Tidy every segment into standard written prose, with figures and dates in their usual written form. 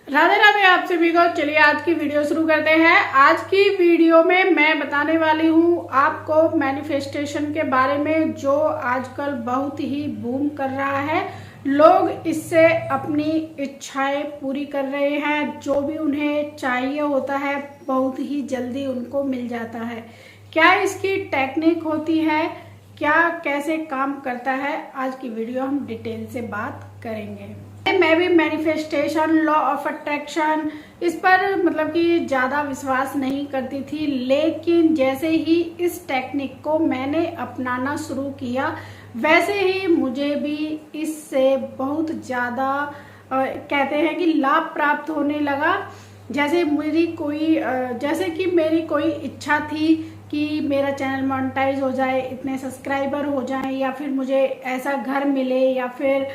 राधे राधे आप सभी को। चलिए आज की वीडियो शुरू करते हैं। आज की वीडियो में मैं बताने वाली हूँ आपको मैनिफेस्टेशन के बारे में, जो आजकल बहुत ही बूम कर रहा है। लोग इससे अपनी इच्छाएं पूरी कर रहे हैं। जो भी उन्हें चाहिए होता है बहुत ही जल्दी उनको मिल जाता है। क्या इसकी टेक्निक होती है, क्या कैसे काम करता है, आज की वीडियो हम डिटेल से बात करेंगे। मैं भी मैनिफेस्टेशन, लॉ ऑफ अट्रैक्शन, इस पर मतलब कि ज़्यादा विश्वास नहीं करती थी, लेकिन जैसे ही इस टेक्निक को मैंने अपनाना शुरू किया वैसे ही मुझे भी इससे बहुत ज़्यादा कहते हैं कि लाभ प्राप्त होने लगा। जैसे कि मेरी कोई इच्छा थी कि मेरा चैनल मोनेटाइज हो जाए, इतने सब्सक्राइबर हो जाएं, या फिर मुझे ऐसा घर मिले, या फिर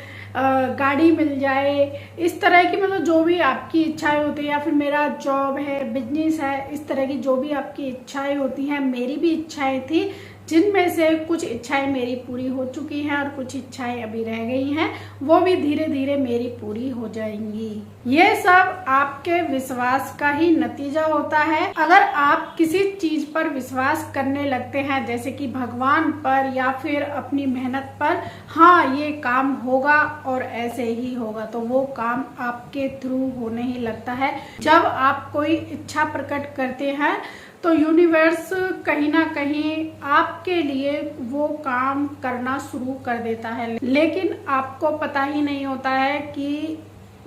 गाड़ी मिल जाए, इस तरह की मतलब जो भी आपकी इच्छाएं होती है, या फिर मेरा जॉब है, बिजनेस है, इस तरह की जो भी आपकी इच्छाएं होती हैं, मेरी भी इच्छाएं थी, जिनमें से कुछ इच्छाएं मेरी पूरी हो चुकी हैं और कुछ इच्छाएं अभी रह गई हैं, वो भी धीरे धीरे मेरी पूरी हो जाएंगी। ये सब आपके विश्वास का ही नतीजा होता है। अगर आप किसी चीज पर विश्वास करने लगते हैं, जैसे कि भगवान पर या फिर अपनी मेहनत पर, हाँ ये काम होगा और ऐसे ही होगा, तो वो काम आपके थ्रू होने ही लगता है। जब आप कोई इच्छा प्रकट करते हैं तो यूनिवर्स कहीं ना कहीं आपके लिए वो काम करना शुरू कर देता है, लेकिन आपको पता ही नहीं होता है कि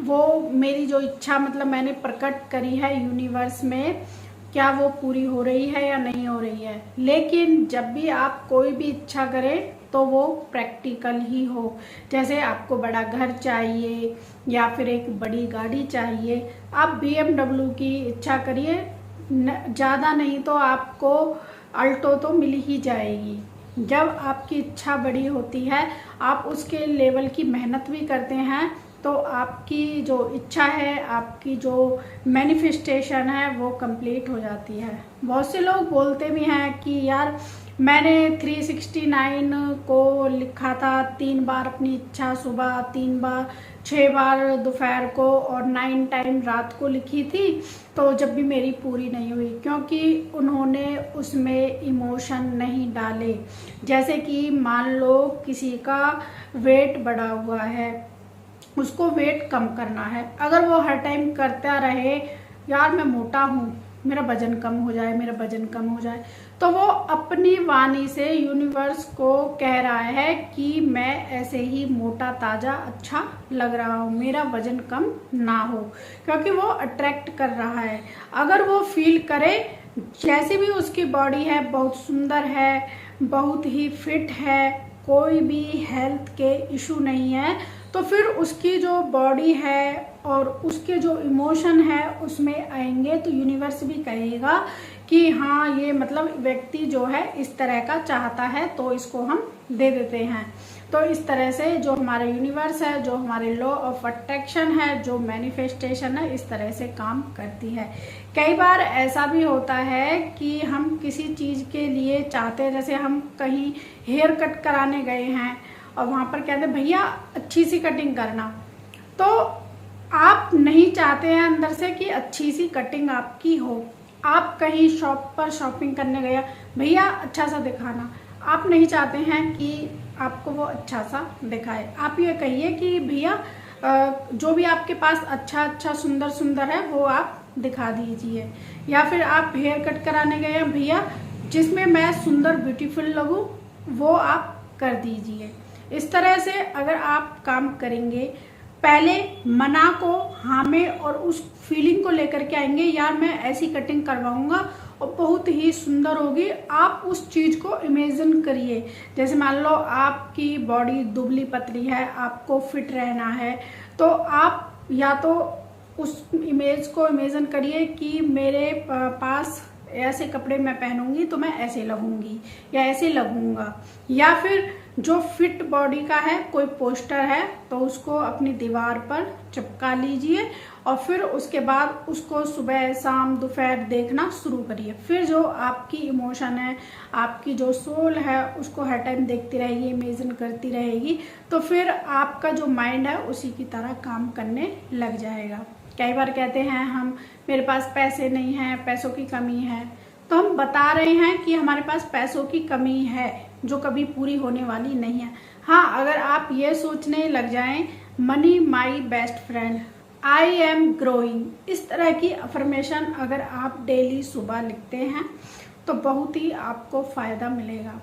वो मेरी जो इच्छा मतलब मैंने प्रकट करी है यूनिवर्स में, क्या वो पूरी हो रही है या नहीं हो रही है। लेकिन जब भी आप कोई भी इच्छा करें तो वो प्रैक्टिकल ही हो। जैसे आपको बड़ा घर चाहिए या फिर एक बड़ी गाड़ी चाहिए, आप BMW की इच्छा करिए, ज़्यादा नहीं तो आपको अल्टो तो मिल ही जाएगी। जब आपकी इच्छा बड़ी होती है, आप उसके लेवल की मेहनत भी करते हैं, तो आपकी जो इच्छा है, आपकी जो मैनिफेस्टेशन है, वो कंप्लीट हो जाती है। बहुत से लोग बोलते भी हैं कि यार मैंने 369 को लिखा था 3 बार अपनी इच्छा, सुबह 3 बार, 6 बार दोपहर को और 9 टाइम रात को लिखी थी, तो जब भी मेरी पूरी नहीं हुई, क्योंकि उन्होंने उसमें इमोशन नहीं डाले। जैसे कि मान लो किसी का वेट बढ़ा हुआ है, उसको वेट कम करना है, अगर वो हर टाइम करता रहे यार मैं मोटा हूँ, मेरा वजन कम हो जाए, मेरा वजन कम हो जाए, तो वो अपनी वाणी से यूनिवर्स को कह रहा है कि मैं ऐसे ही मोटा ताजा अच्छा लग रहा हूँ, मेरा वजन कम ना हो, क्योंकि वो अट्रैक्ट कर रहा है। अगर वो फील करे, जैसी भी उसकी बॉडी है, बहुत सुंदर है, बहुत ही फिट है, कोई भी हेल्थ के इशू नहीं है, तो फिर उसकी जो बॉडी है और उसके जो इमोशन है उसमें आएंगे, तो यूनिवर्स भी कहेगा कि हाँ ये मतलब व्यक्ति जो है इस तरह का चाहता है, तो इसको हम दे देते हैं। तो इस तरह से जो हमारा यूनिवर्स है, जो हमारे लॉ ऑफ अट्रैक्शन है, जो मैनिफेस्टेशन है, इस तरह से काम करती है। कई बार ऐसा भी होता है कि हम किसी चीज़ के लिए चाहते हैं, जैसे हम कहीं हेयर कट कराने गए हैं और वहाँ पर कहते हैं भैया अच्छी सी कटिंग करना, तो आप नहीं चाहते हैं अंदर से कि अच्छी सी कटिंग आपकी हो। आप कहीं शॉप पर शॉपिंग करने गया, भैया अच्छा सा दिखाना, आप नहीं चाहते हैं कि आपको वो अच्छा सा दिखाए। आप ये कहिए कि भैया जो भी आपके पास अच्छा सुंदर सुंदर है वो आप दिखा दीजिए। या फिर आप हेयर कट कराने गए, भैया जिसमें मैं सुंदर ब्यूटीफुल लगूं वो आप कर दीजिए। इस तरह से अगर आप काम करेंगे, पहले मना को हाँ में और उस फीलिंग को लेकर के आएंगे, यार मैं ऐसी कटिंग करवाऊंगा और बहुत ही सुंदर होगी। आप उस चीज़ को इमेजिन करिए। जैसे मान लो आपकी बॉडी दुबली पतली है, आपको फिट रहना है, तो आप या तो उस इमेज को इमेजिन करिए कि मेरे पास ऐसे कपड़े मैं पहनूंगी तो मैं ऐसे लगूंगी या ऐसे लगूंगा। या फिर जो फिट बॉडी का है कोई पोस्टर है तो उसको अपनी दीवार पर चिपका लीजिए और फिर उसके बाद उसको सुबह शाम दोपहर देखना शुरू करिए। फिर जो आपकी इमोशन है, आपकी जो सोल है, उसको हर टाइम देखती रहेगी, इमेजिन करती रहेगी, तो फिर आपका जो माइंड है उसी की तरह काम करने लग जाएगा। कई बार कहते हैं हम मेरे पास पैसे नहीं हैं, पैसों की कमी है। तो हम बता रहे हैं कि हमारे पास पैसों की कमी है जो कभी पूरी होने वाली नहीं है। हाँ, अगर आप ये सोचने लग जाएं money my best friend, I am growing, इस तरह की अफर्मेशन अगर आप डेली सुबह लिखते हैं तो बहुत ही आपको फ़ायदा मिलेगा।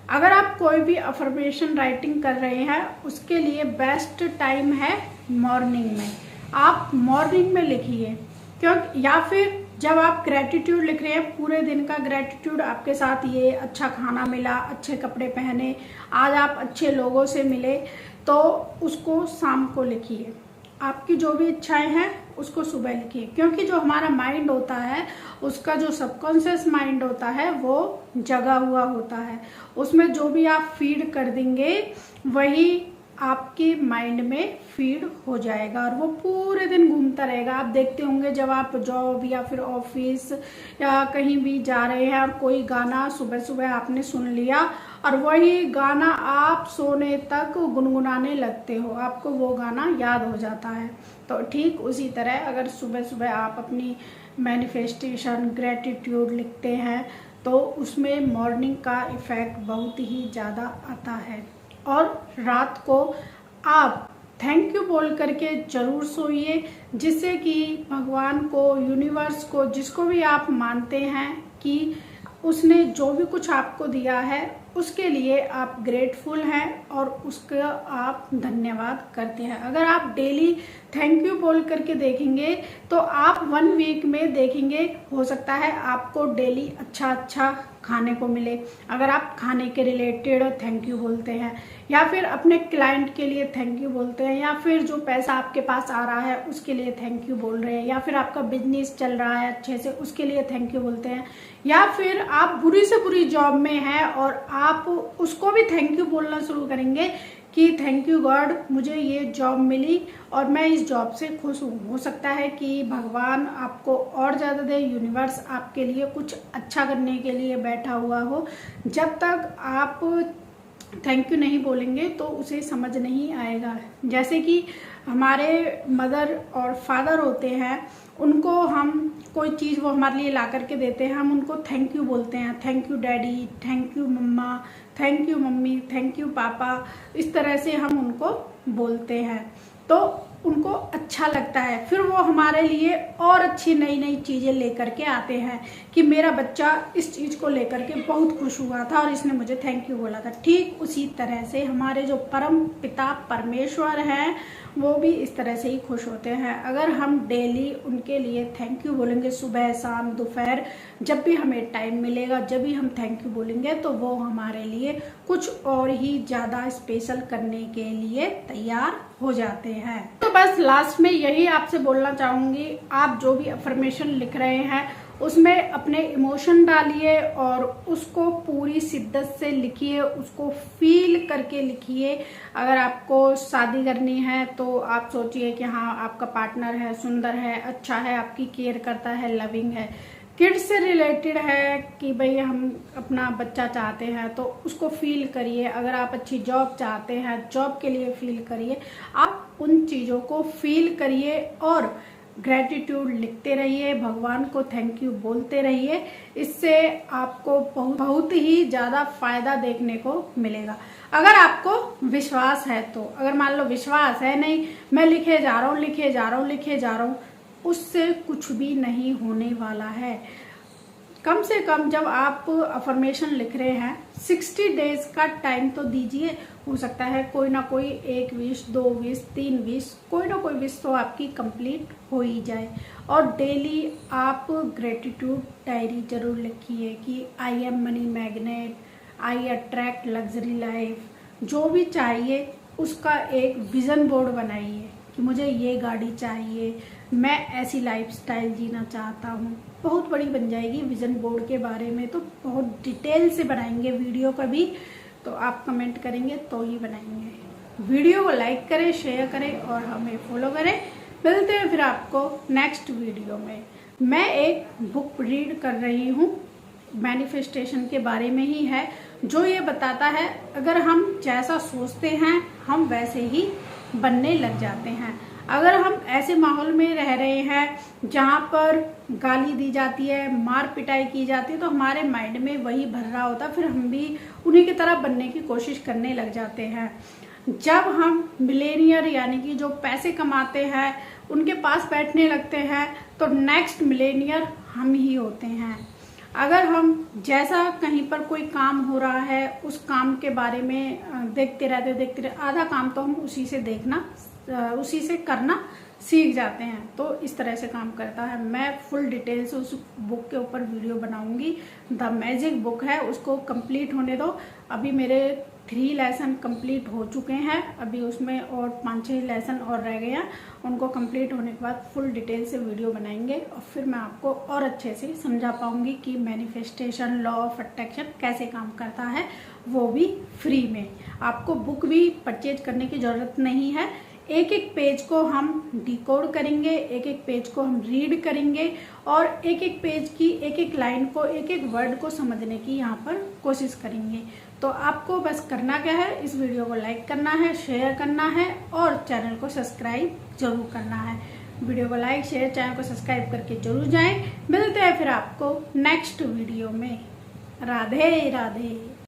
अगर आप कोई भी अफर्मेशन राइटिंग कर रहे हैं उसके लिए बेस्ट टाइम है मॉर्निंग में। आप मॉर्निंग में लिखिए, क्योंकि या फिर जब आप ग्रेटिट्यूड लिख रहे हैं, पूरे दिन का ग्रेटिट्यूड आपके साथ, ये अच्छा खाना मिला, अच्छे कपड़े पहने, आज आप अच्छे लोगों से मिले, तो उसको शाम को लिखिए। आपकी जो भी इच्छाएं हैं उसको सुबह लिखिए, क्योंकि जो हमारा माइंड होता है उसका जो सबकॉन्शियस माइंड होता है वो जगा हुआ होता है। उसमें जो भी आप फीड कर देंगे वही आपके माइंड में फीड हो जाएगा और वो पूरे दिन घूमता रहेगा। आप देखते होंगे जब आप जॉब या फिर ऑफिस या कहीं भी जा रहे हैं और कोई गाना सुबह सुबह आपने सुन लिया और वही गाना आप सोने तक गुनगुनाने लगते हो, आपको वो गाना याद हो जाता है। तो ठीक उसी तरह अगर सुबह सुबह आप अपनी मैनिफेस्टेशन, ग्रेटिट्यूड लिखते हैं तो उसमें मॉर्निंग का इफ़ेक्ट बहुत ही ज़्यादा आता है। और रात को आप थैंक यू बोल करके ज़रूर सोइए, जिससे कि भगवान को, यूनिवर्स को, जिसको भी आप मानते हैं कि उसने जो भी कुछ आपको दिया है उसके लिए आप ग्रेटफुल हैं और उसका आप धन्यवाद करते हैं। अगर आप डेली थैंक यू बोल करके देखेंगे तो आप 1 वीक में देखेंगे, हो सकता है आपको डेली अच्छा अच्छा खाने को मिले। अगर आप खाने के रिलेटेड थैंक यू बोलते हैं या फिर अपने क्लाइंट के लिए थैंक यू बोलते हैं या फिर जो पैसा आपके पास आ रहा है उसके लिए थैंक यू बोल रहे हैं या फिर आपका बिजनेस चल रहा है अच्छे से उसके लिए थैंक यू बोलते हैं या फिर आप बुरी से बुरी जॉब में हैं और आप उसको भी थैंक यू बोलना शुरू करेंगे कि थैंक यू गॉड, मुझे ये जॉब मिली और मैं इस जॉब से खुश हूँ। हो सकता है कि भगवान आपको और ज़्यादा दे, यूनिवर्स आपके लिए कुछ अच्छा करने के लिए बैठा हुआ हो। जब तक आप थैंक यू नहीं बोलेंगे तो उसे समझ नहीं आएगा। जैसे कि हमारे मदर और फादर होते हैं, उनको हम कोई चीज़ वो हमारे लिए ला करके देते हैं, हम उनको थैंक यू बोलते हैं, thank you daddy, thank you मम्मा, thank you mummy, thank you पापा, इस तरह से हम उनको बोलते हैं तो उनको अच्छा लगता है। फिर वो हमारे लिए और अच्छी नई नई चीज़ें लेकर के आते हैं कि मेरा बच्चा इस चीज़ को लेकर के बहुत खुश हुआ था और इसने मुझे थैंक यू बोला था। ठीक उसी तरह से हमारे जो परम पिता परमेश्वर हैं वो भी इस तरह से ही खुश होते हैं। अगर हम डेली उनके लिए थैंक यू बोलेंगे, सुबह शाम दोपहर जब भी हमें टाइम मिलेगा, जब भी हम थैंक यू बोलेंगे तो वो हमारे लिए कुछ और ही ज़्यादा स्पेशल करने के लिए तैयार हो जाते हैं। तो बस लास्ट में यही आपसे बोलना चाहूँगी, आप जो भी अफर्मेशन लिख रहे हैं उसमें अपने इमोशन डालिए और उसको पूरी शिद्दत से लिखिए, उसको फील करके लिखिए। अगर आपको शादी करनी है तो आप सोचिए कि हाँ आपका पार्टनर है, सुंदर है, अच्छा है, आपकी केयर करता है, लविंग है। किड्स से रिलेटेड है कि भाई हम अपना बच्चा चाहते हैं तो उसको फील करिए। अगर आप अच्छी जॉब चाहते हैं, जॉब के लिए फील करिए। आप उन चीज़ों को फील करिए और ग्रेटिट्यूड लिखते रहिए, भगवान को थैंक यू बोलते रहिए। इससे आपको बहुत ही ज़्यादा फायदा देखने को मिलेगा। अगर आपको विश्वास है तो, अगर मान लो विश्वास है नहीं, मैं लिखे जा रहा हूँ, उससे कुछ भी नहीं होने वाला है। कम से कम जब आप अफर्मेशन लिख रहे हैं 60 डेज का टाइम तो दीजिए। हो सकता है कोई ना कोई 1 विश, 2 विश, 3 विश, कोई ना कोई विश तो आपकी कंप्लीट हो ही जाए। और डेली आप ग्रेटिट्यूड डायरी जरूर लिखिए कि I am money magnet, I attract luxury life. जो भी चाहिए उसका एक विजन बोर्ड बनाइए कि मुझे ये गाड़ी चाहिए, मैं ऐसी लाइफस्टाइल जीना चाहता हूँ। बहुत बड़ी बन जाएगी विजन बोर्ड के बारे में, तो बहुत डिटेल से बनाएंगे वीडियो का भी, तो आप कमेंट करेंगे तो ही बनाएंगे। वीडियो को लाइक करें, शेयर करें और हमें फॉलो करें। मिलते हैं फिर आपको नेक्स्ट वीडियो में। मैं एक बुक रीड कर रही हूँ, मैनिफेस्टेशन के बारे में ही है, जो ये बताता है अगर हम जैसा सोचते हैं हम वैसे ही बनने लग जाते हैं। अगर हम ऐसे माहौल में रह रहे हैं जहाँ पर गाली दी जाती है, मार पिटाई की जाती है, तो हमारे माइंड में वही भर रहा होता है, फिर हम भी उन्हीं की तरह बनने की कोशिश करने लग जाते हैं। जब हम मिलेनियर यानी कि जो पैसे कमाते हैं उनके पास बैठने लगते हैं तो नेक्स्ट मिलेनियर हम ही होते हैं। अगर हम जैसा कहीं पर कोई काम हो रहा है उस काम के बारे में देखते रहते आधा काम तो हम उसी से करना सीख जाते हैं। तो इस तरह से काम करता है। मैं फुल डिटेल से उस बुक के ऊपर वीडियो बनाऊंगी। द मैजिक बुक है, उसको कंप्लीट होने दो। अभी मेरे 3 लेसन कंप्लीट हो चुके हैं, अभी उसमें और 5-6 लेसन और रह गए हैं। उनको कंप्लीट होने के बाद फुल डिटेल से वीडियो बनाएंगे और फिर मैं आपको और अच्छे से समझा पाऊंगी कि मैनिफेस्टेशन, लॉ ऑफ अट्रैक्शन कैसे काम करता है, वो भी फ्री में। आपको बुक भी परचेज करने की ज़रूरत नहीं है। एक एक पेज को हम डिकोड करेंगे, एक एक पेज को हम रीड करेंगे और एक एक पेज की एक एक लाइन को, एक एक वर्ड को समझने की यहाँ पर कोशिश करेंगे। तो आपको बस करना क्या है, इस वीडियो को लाइक करना है, शेयर करना है और चैनल को सब्सक्राइब जरूर करना है। वीडियो को लाइक, शेयर, चैनल को सब्सक्राइब करके जरूर जाएं। मिलते हैं फिर आपको नेक्स्ट वीडियो में। राधे राधे।